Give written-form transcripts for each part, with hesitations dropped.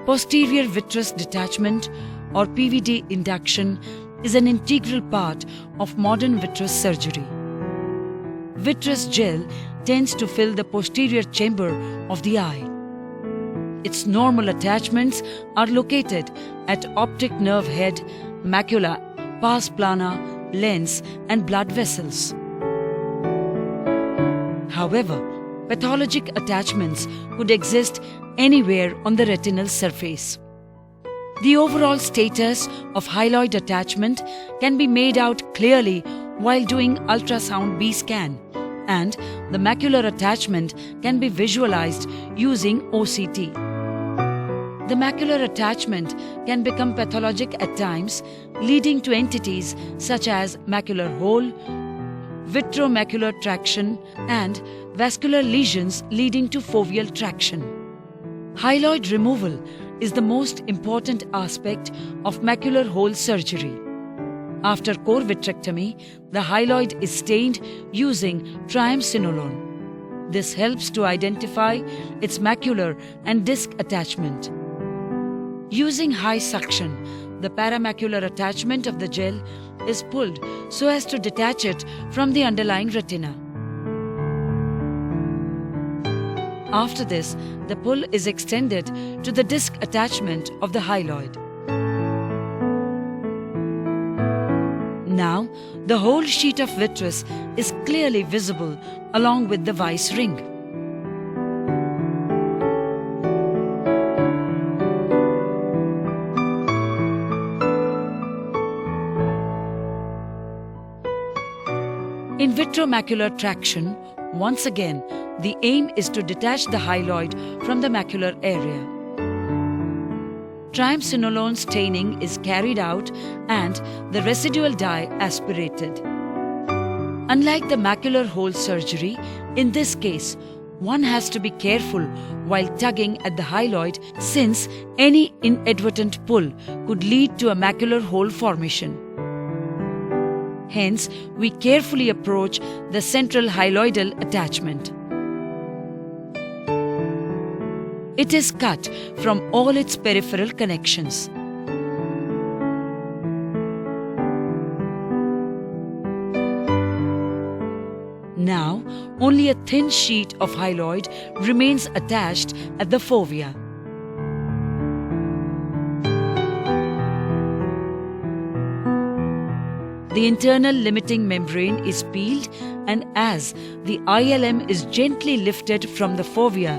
Posterior vitreous detachment or PVD induction is an integral part of modern vitreous surgery. Vitreous gel tends to fill the posterior chamber of the eye. Its normal attachments are located at optic nerve head, macula, pars plana, lens and blood vessels. However, pathologic attachments could exist anywhere on the retinal surface. The overall status of hyaloid attachment can be made out clearly while doing ultrasound B scan, and the macular attachment can be visualized using OCT. The macular attachment can become pathologic at times, leading to entities such as macular hole, vitreomacular traction, and vascular lesions leading to foveal traction. Hyaloid removal is the most important aspect of macular hole surgery. After core vitrectomy, the hyaloid is stained using triamcinolone. This helps to identify its macular and disc attachment. Using high suction, the paramacular attachment of the gel is pulled so as to detach it from the underlying retina. After this, the pull is extended to the disc attachment of the hyaloid. Now, the whole sheet of vitreous is clearly visible along with the Weiss ring. In vitreomacular traction, once again, the aim is to detach the hyaloid from the macular area. Triamcinolone staining is carried out and the residual dye aspirated. Unlike the macular hole surgery, in this case, one has to be careful while tugging at the hyaloid since any inadvertent pull could lead to a macular hole formation. Hence, we carefully approach the central hyaloidal attachment. It is cut from all its peripheral connections. Now, only a thin sheet of hyaloid remains attached at the fovea. The internal limiting membrane is peeled, and as the ILM is gently lifted from the fovea,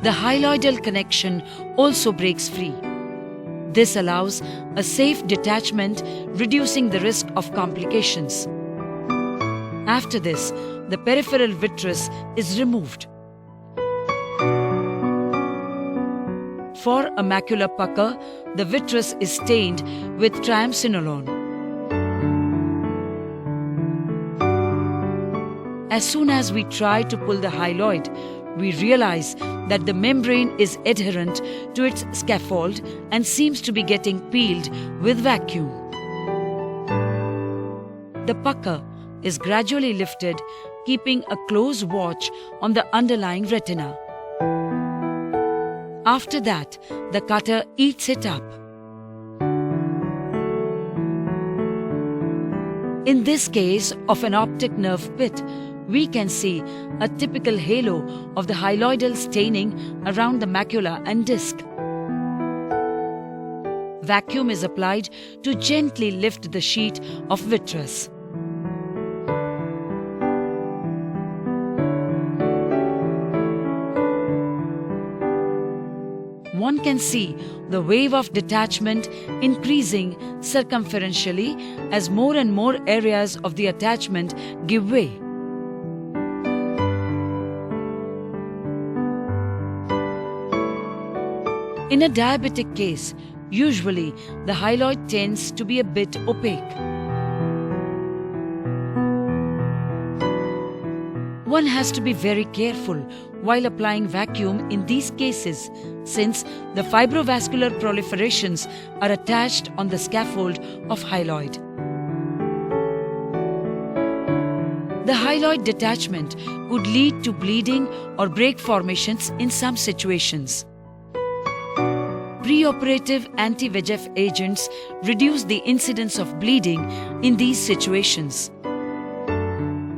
the hyaloidal connection also breaks free. This allows a safe detachment, reducing the risk of complications. After this, the peripheral vitreous is removed. For a macular pucker, the vitreous is stained with triamcinolone. As soon as we try to pull the hyaloid, we realize that the membrane is adherent to its scaffold and seems to be getting peeled with vacuum. The pucker is gradually lifted, keeping a close watch on the underlying retina. After that, the cutter eats it up. In this case of an optic nerve pit, we can see a typical halo of the hyaloidal staining around the macula and disc. Vacuum is applied to gently lift the sheet of vitreous. One can see the wave of detachment increasing circumferentially as more and more areas of the attachment give way. In a diabetic case, usually the hyaloid tends to be a bit opaque. One has to be very careful while applying vacuum in these cases, since the fibrovascular proliferations are attached on the scaffold of hyaloid. The hyaloid detachment could lead to bleeding or break formations in some situations. Preoperative anti-VEGF agents reduce the incidence of bleeding in these situations.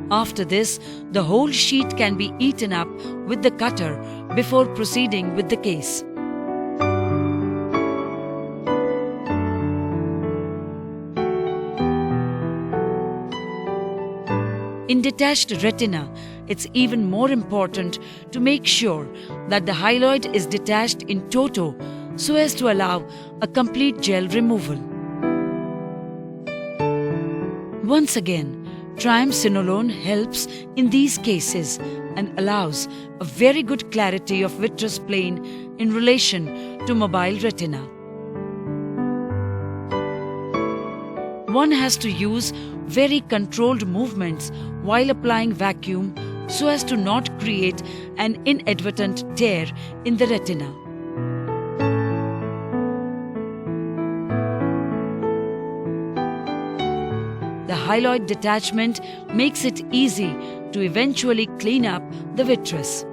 After this, the whole sheet can be eaten up with the cutter before proceeding with the case. In detached retina, it's even more important to make sure that the hyaloid is detached in toto so as to allow a complete gel removal. Once again, triamcinolone helps in these cases and allows a very good clarity of vitreous plane in relation to mobile retina. One has to use very controlled movements while applying vacuum so as to not create an inadvertent tear in the retina. The hyaloid detachment makes it easy to eventually clean up the vitreous.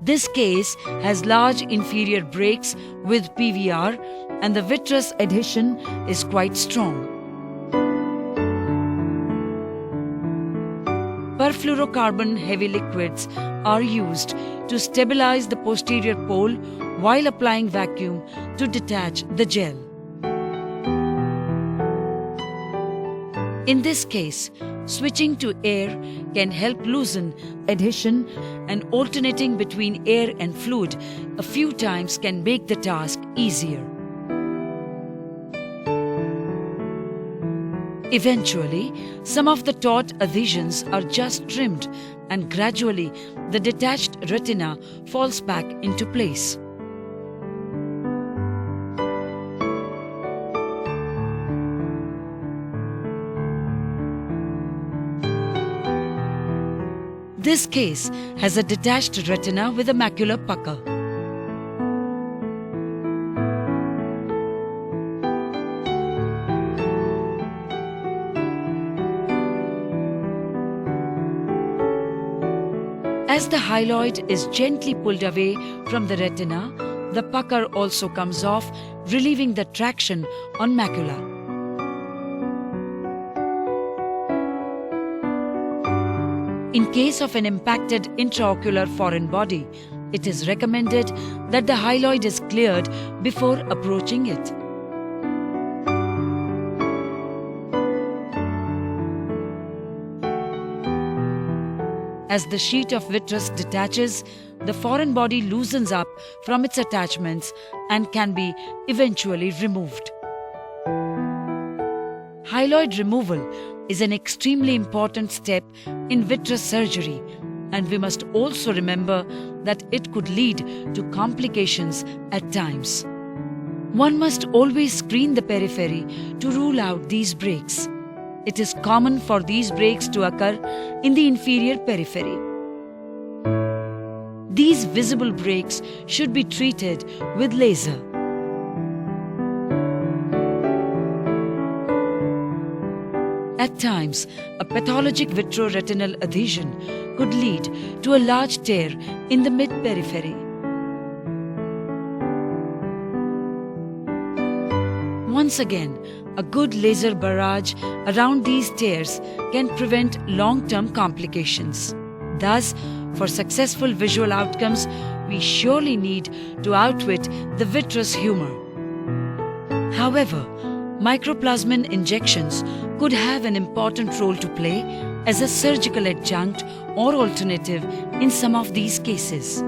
This case has large inferior breaks with PVR and the vitreous adhesion is quite strong. Perfluorocarbon heavy liquids are used to stabilize the posterior pole while applying vacuum to detach the gel. In this case, switching to air can help loosen adhesion, and alternating between air and fluid a few times can make the task easier. Eventually, some of the taut adhesions are just trimmed and gradually the detached retina falls back into place. This case has a detached retina with a macular pucker. As the hyaloid is gently pulled away from the retina, the pucker also comes off, relieving the traction on macula. In case of an impacted intraocular foreign body, it is recommended that the hyaloid is cleared before approaching it. As the sheet of vitreous detaches, the foreign body loosens up from its attachments and can be eventually removed. Hyaloid removal is an extremely important step in vitreous surgery, and we must also remember that it could lead to complications at times. One must always screen the periphery to rule out these breaks. It is common for these breaks to occur in the inferior periphery. These visible breaks should be treated with laser. At times, a pathologic vitreoretinal adhesion could lead to a large tear in the mid-periphery. Once again, a good laser barrage around these tears can prevent long-term complications. Thus, for successful visual outcomes, we surely need to outwit the vitreous humor. However, microplasmin injections could have an important role to play as a surgical adjunct or alternative in some of these cases.